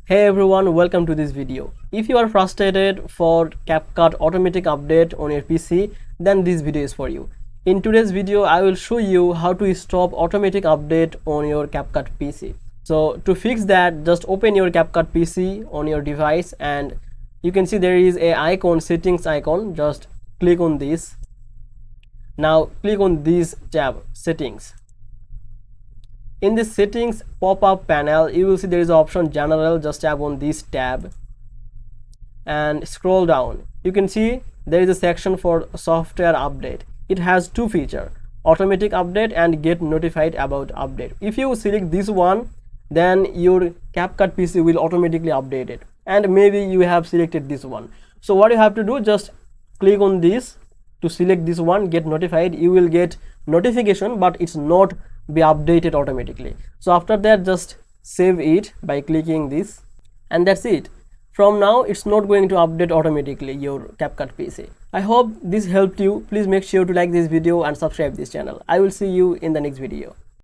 Hey everyone, welcome to this video. If you are frustrated for Capcut automatic update on your PC, then this video is for you. In today's video, I will show you how to stop automatic update on your Capcut PC. So to fix that, just open your Capcut PC on your device and you can see there is a icon, settings icon. Just click on this. Now click on this tab, settings. In this settings pop-up panel, you will see there is an option general. Just tap on this tab and scroll down. You can see there is a section for software update. It has two features, automatic update and get notified about update. If you select this one, then your Capcut PC will automatically update it, and maybe you have selected this one. So what you have to do, just click on this to select this one, get notified. You will get notification, but it's not be updated automatically. So after that, just save it by clicking this, and that's it. From now it's not going to update automatically your Capcut PC. I hope this helped you. Please make sure to like this video and subscribe this channel. I will see you in the next video.